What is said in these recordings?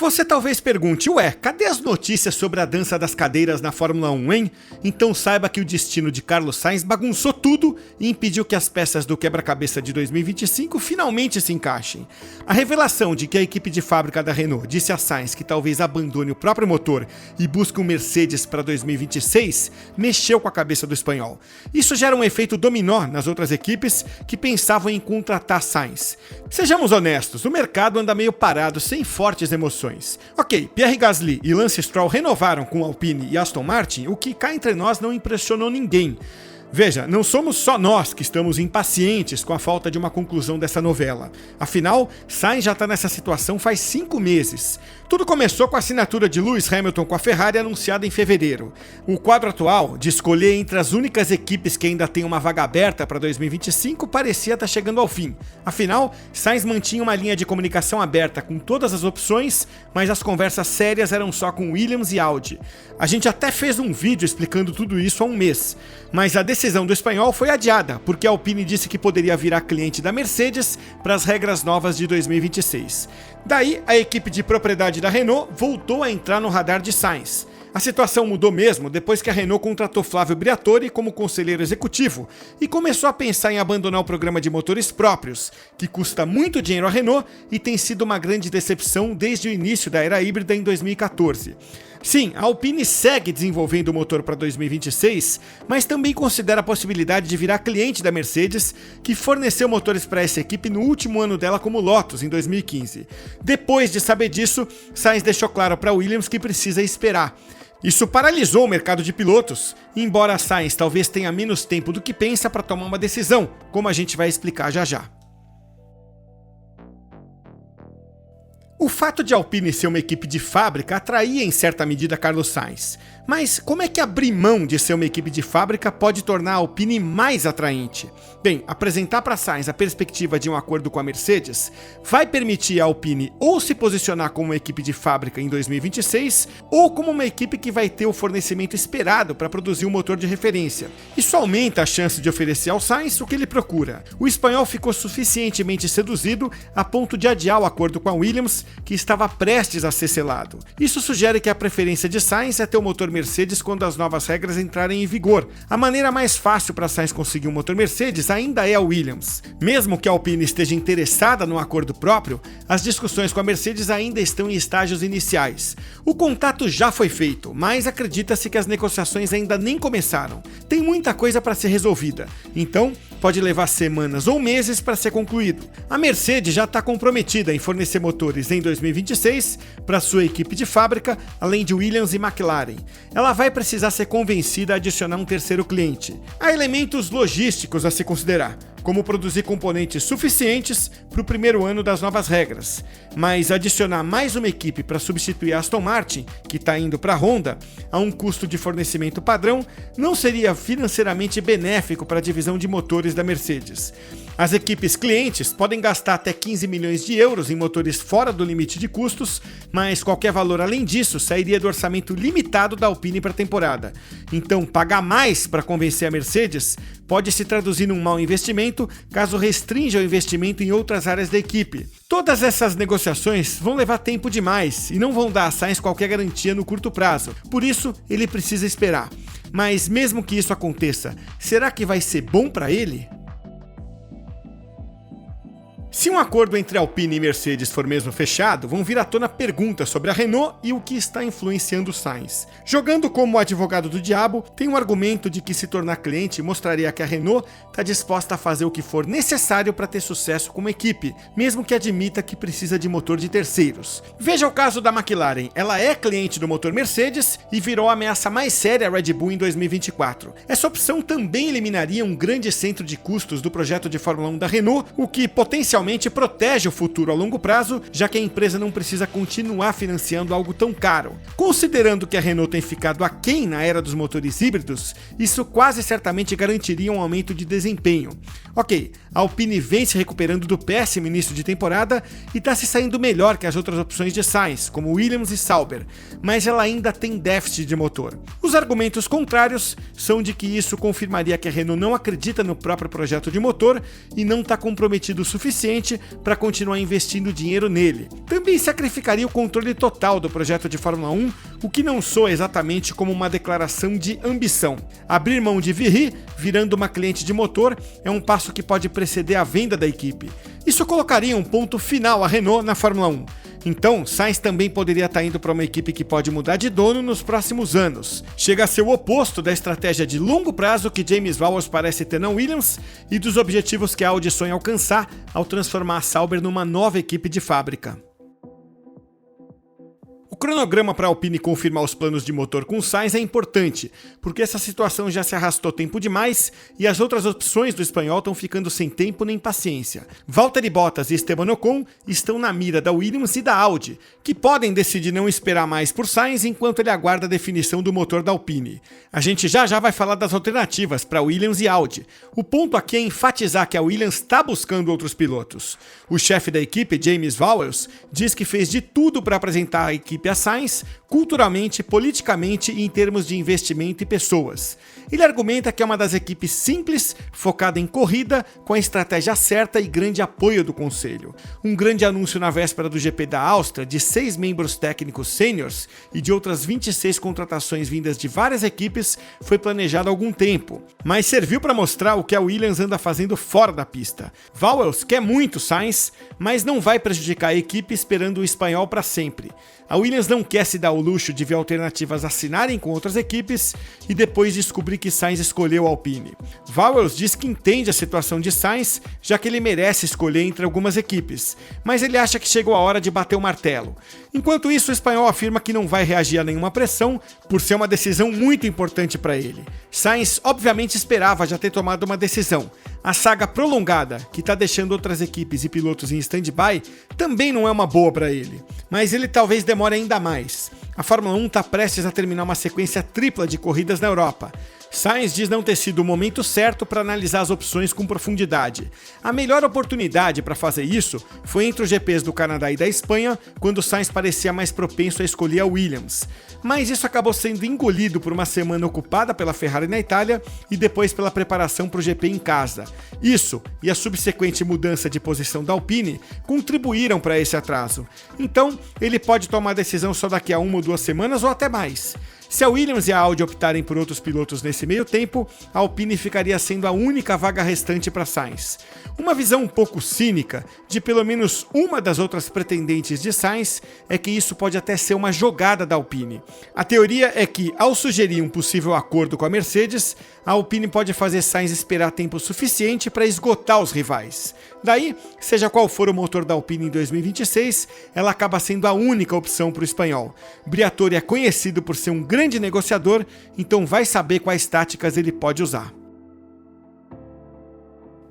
Você talvez pergunte, ué, cadê as notícias sobre a dança das cadeiras na Fórmula 1, hein? Então saiba que o destino de Carlos Sainz bagunçou tudo e impediu que as peças do quebra-cabeça de 2025 finalmente se encaixem. A revelação de que a equipe de fábrica da Renault disse a Sainz que talvez abandone o próprio motor e busque um Mercedes para 2026 mexeu com a cabeça do espanhol. Isso gera um efeito dominó nas outras equipes que pensavam em contratar Sainz. Sejamos honestos, o mercado anda meio parado, sem fortes emoções. Ok, Pierre Gasly e Lance Stroll renovaram com Alpine e Aston Martin, o que cá entre nós não impressionou ninguém. Veja, não somos só nós que estamos impacientes com a falta de uma conclusão dessa novela. Afinal, Sainz já está nessa situação faz 5 meses. Tudo começou com a assinatura de Lewis Hamilton com a Ferrari anunciada em fevereiro. O quadro atual, de escolher entre as únicas equipes que ainda tem uma vaga aberta para 2025, parecia estar chegando ao fim. Afinal, Sainz mantinha uma linha de comunicação aberta com todas as opções, mas as conversas sérias eram só com Williams e Audi. A gente até fez um vídeo explicando tudo isso há um mês, mas a decisão do espanhol foi adiada, porque a Alpine disse que poderia virar cliente da Mercedes para as regras novas de 2026. Daí, a equipe de propriedade da Renault voltou a entrar no radar de Sainz. A situação mudou mesmo depois que a Renault contratou Flávio Briatore como conselheiro executivo e começou a pensar em abandonar o programa de motores próprios, que custa muito dinheiro à Renault e tem sido uma grande decepção desde o início da era híbrida em 2014. Sim, a Alpine segue desenvolvendo o motor para 2026, mas também considera a possibilidade de virar cliente da Mercedes, que forneceu motores para essa equipe no último ano dela como Lotus, em 2015. Depois de saber disso, Sainz deixou claro para Williams que precisa esperar. Isso paralisou o mercado de pilotos, embora Sainz talvez tenha menos tempo do que pensa para tomar uma decisão, como a gente vai explicar já já. O fato de a Alpine ser uma equipe de fábrica atraía em certa medida Carlos Sainz. Mas como é que abrir mão de ser uma equipe de fábrica pode tornar a Alpine mais atraente? Bem, apresentar para Sainz a perspectiva de um acordo com a Mercedes vai permitir a Alpine ou se posicionar como uma equipe de fábrica em 2026 ou como uma equipe que vai ter o fornecimento esperado para produzir um motor de referência. Isso aumenta a chance de oferecer ao Sainz o que ele procura. O espanhol ficou suficientemente seduzido a ponto de adiar o acordo com a Williams, que estava prestes a ser selado. Isso sugere que a preferência de Sainz é ter o motor Mercedes quando as novas regras entrarem em vigor. A maneira mais fácil para Sainz conseguir um motor Mercedes ainda é a Williams. Mesmo que a Alpine esteja interessada num acordo próprio, as discussões com a Mercedes ainda estão em estágios iniciais. O contato já foi feito, mas acredita-se que as negociações ainda nem começaram. Tem muita coisa para ser resolvida, então pode levar semanas ou meses para ser concluído. A Mercedes já está comprometida em fornecer motores em 2026 para sua equipe de fábrica, além de Williams e McLaren. Ela vai precisar ser convencida a adicionar um terceiro cliente. Há elementos logísticos a se considerar, como produzir componentes suficientes para o primeiro ano das novas regras, mas adicionar mais uma equipe para substituir a Aston Martin, que está indo para a Honda, a um custo de fornecimento padrão, não seria financeiramente benéfico para a divisão de motores da Mercedes. As equipes clientes podem gastar até 15 milhões de euros em motores fora do limite de custos, mas qualquer valor além disso sairia do orçamento limitado da Alpine para a temporada. Então, pagar mais para convencer a Mercedes pode se traduzir num mau investimento caso restrinja o investimento em outras áreas da equipe. Todas essas negociações vão levar tempo demais e não vão dar a Sainz qualquer garantia no curto prazo, por isso ele precisa esperar. Mas mesmo que isso aconteça, será que vai ser bom para ele? Se um acordo entre Alpine e Mercedes for mesmo fechado, vão vir à tona perguntas sobre a Renault e o que está influenciando o Sainz. Jogando como advogado do diabo, tem um argumento de que se tornar cliente mostraria que a Renault está disposta a fazer o que for necessário para ter sucesso como equipe, mesmo que admita que precisa de motor de terceiros. Veja o caso da McLaren, ela é cliente do motor Mercedes e virou a ameaça mais séria à Red Bull em 2024. Essa opção também eliminaria um grande centro de custos do projeto de Fórmula 1 da Renault, o que potencialmente protege o futuro a longo prazo, já que a empresa não precisa continuar financiando algo tão caro. Considerando que a Renault tem ficado aquém na era dos motores híbridos, isso quase certamente garantiria um aumento de desempenho. Ok, a Alpine vem se recuperando do péssimo início de temporada e está se saindo melhor que as outras opções de Sainz, como Williams e Sauber, mas ela ainda tem déficit de motor. Os argumentos contrários são de que isso confirmaria que a Renault não acredita no próprio projeto de motor e não está comprometido o suficiente suficiente para continuar investindo dinheiro nele. Também sacrificaria o controle total do projeto de Fórmula 1, o que não soa exatamente como uma declaração de ambição. Abrir mão de Viry, virando uma cliente de motor, é um passo que pode preceder a venda da equipe. Isso colocaria um ponto final à Renault na Fórmula 1. Então, Sainz também poderia estar indo para uma equipe que pode mudar de dono nos próximos anos. Chega a ser o oposto da estratégia de longo prazo que James Vowles parece ter na Williams e dos objetivos que a Audi sonha alcançar ao transformar a Sauber numa nova equipe de fábrica. O cronograma para a Alpine confirmar os planos de motor com Sainz é importante, porque essa situação já se arrastou tempo demais e as outras opções do espanhol estão ficando sem tempo nem paciência. Valtteri Bottas e Esteban Ocon estão na mira da Williams e da Audi, que podem decidir não esperar mais por Sainz enquanto ele aguarda a definição do motor da Alpine. A gente já vai falar das alternativas para Williams e Audi. O ponto aqui é enfatizar que a Williams está buscando outros pilotos. O chefe da equipe, James Vowles, diz que fez de tudo para apresentar a equipe a Sainz, culturalmente, politicamente e em termos de investimento e pessoas. Ele argumenta que é uma das equipes simples, focada em corrida, com a estratégia certa e grande apoio do conselho. Um grande anúncio na véspera do GP da Áustria de 6 membros técnicos sêniors e de outras 26 contratações vindas de várias equipes foi planejado há algum tempo, mas serviu para mostrar o que a Williams anda fazendo fora da pista. Vowles quer muito Sainz, mas não vai prejudicar a equipe esperando o espanhol para sempre. A Williams não quer se dar o luxo de ver alternativas assinarem com outras equipes e depois descobrir que Sainz escolheu a Alpine. Vowles diz que entende a situação de Sainz, já que ele merece escolher entre algumas equipes, mas ele acha que chegou a hora de bater o martelo. Enquanto isso, o espanhol afirma que não vai reagir a nenhuma pressão, por ser uma decisão muito importante para ele. Sainz obviamente esperava já ter tomado uma decisão. A saga prolongada, que está deixando outras equipes e pilotos em stand-by, também não é uma boa para ele, mas ele talvez demore ainda mais. A Fórmula 1 está prestes a terminar uma sequência tripla de corridas na Europa. Sainz diz não ter sido o momento certo para analisar as opções com profundidade. A melhor oportunidade para fazer isso foi entre os GPs do Canadá e da Espanha, quando Sainz parecia mais propenso a escolher a Williams. Mas isso acabou sendo engolido por uma semana ocupada pela Ferrari na Itália e depois pela preparação para o GP em casa. Isso e a subsequente mudança de posição da Alpine contribuíram para esse atraso. Então, ele pode tomar a decisão só daqui a 1 ou 2 semanas ou até mais. Se a Williams e a Audi optarem por outros pilotos nesse meio tempo, a Alpine ficaria sendo a única vaga restante para Sainz. Uma visão um pouco cínica de pelo menos uma das outras pretendentes de Sainz é que isso pode até ser uma jogada da Alpine. A teoria é que, ao sugerir um possível acordo com a Mercedes, a Alpine pode fazer Sainz esperar tempo suficiente para esgotar os rivais. Daí, seja qual for o motor da Alpine em 2026, ela acaba sendo a única opção para o espanhol. Briatore é conhecido por ser um grande negociador, então vai saber quais táticas ele pode usar.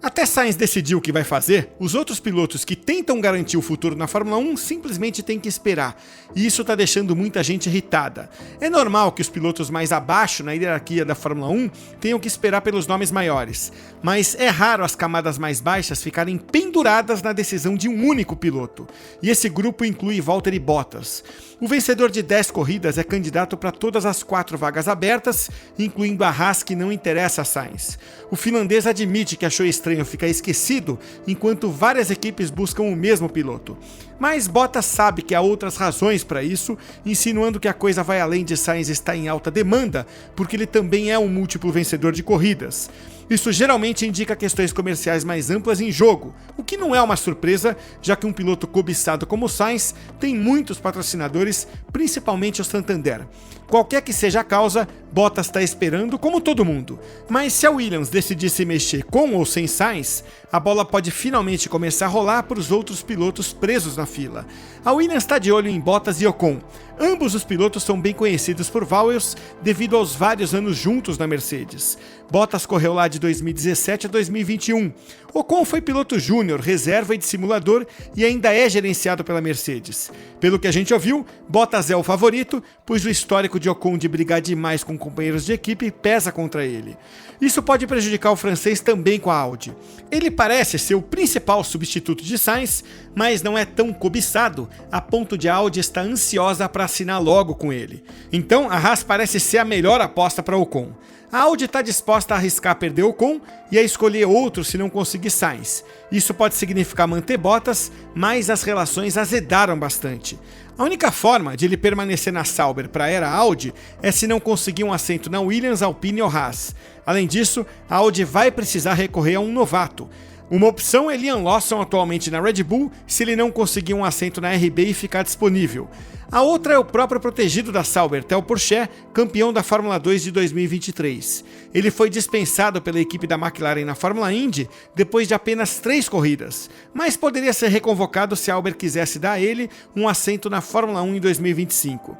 Até Sainz decidir o que vai fazer, os outros pilotos que tentam garantir o futuro na Fórmula 1 simplesmente têm que esperar, e isso está deixando muita gente irritada. É normal que os pilotos mais abaixo na hierarquia da Fórmula 1 tenham que esperar pelos nomes maiores, mas é raro as camadas mais baixas ficarem penduradas na decisão de um único piloto, e esse grupo inclui Valtteri Bottas. O vencedor de 10 corridas é candidato para todas as 4 vagas abertas, incluindo a Haas, que não interessa a Sainz. O finlandês admite que achou estranho ficar esquecido enquanto várias equipes buscam o mesmo piloto. Mas Bottas sabe que há outras razões para isso, insinuando que a coisa vai além de Sainz estar em alta demanda, porque ele também é um múltiplo vencedor de corridas. Isso geralmente indica questões comerciais mais amplas em jogo, o que não é uma surpresa, já que um piloto cobiçado como Sainz tem muitos patrocinadores, principalmente o Santander. Qualquer que seja a causa, Bottas está esperando como todo mundo. Mas se a Williams decidir se mexer com ou sem Sainz, a bola pode finalmente começar a rolar para os outros pilotos presos na fila. A Williams está de olho em Bottas e Ocon. Ambos os pilotos são bem conhecidos por Vowles devido aos vários anos juntos na Mercedes. Bottas correu lá de 2017 a 2021. Ocon foi piloto júnior, reserva e de simulador e ainda é gerenciado pela Mercedes. Pelo que a gente ouviu, Bottas é o favorito, pois o histórico de Ocon de brigar demais com companheiros de equipe pesa contra ele. Isso pode prejudicar o francês também com a Audi. Ele parece ser o principal substituto de Sainz, mas não é tão cobiçado, a ponto de a Audi estar ansiosa para assinar logo com ele. Então a Haas parece ser a melhor aposta para Ocon. A Audi está disposta a arriscar perder Ocon e a escolher outro se não conseguir Sainz. Isso pode significar manter Bottas, mas as relações azedaram bastante. A única forma de ele permanecer na Sauber para a era Audi é se não conseguir um assento na Williams, Alpine ou Haas. Além disso, a Audi vai precisar recorrer a um novato. Uma opção é Liam Lawson, atualmente na Red Bull, se ele não conseguir um assento na RB e ficar disponível. A outra é o próprio protegido da Sauber, Theo Pourchaire, campeão da Fórmula 2 de 2023. Ele foi dispensado pela equipe da McLaren na Fórmula Indy depois de apenas 3 corridas, mas poderia ser reconvocado se a Sauber quisesse dar a ele um assento na Fórmula 1 em 2025.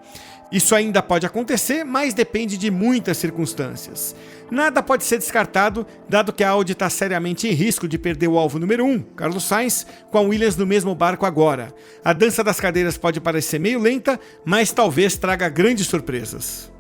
Isso ainda pode acontecer, mas depende de muitas circunstâncias. Nada pode ser descartado, dado que a Audi está seriamente em risco de perder o alvo número 1, Carlos Sainz, com a Williams no mesmo barco agora. A dança das cadeiras pode parecer meio lenta, mas talvez traga grandes surpresas.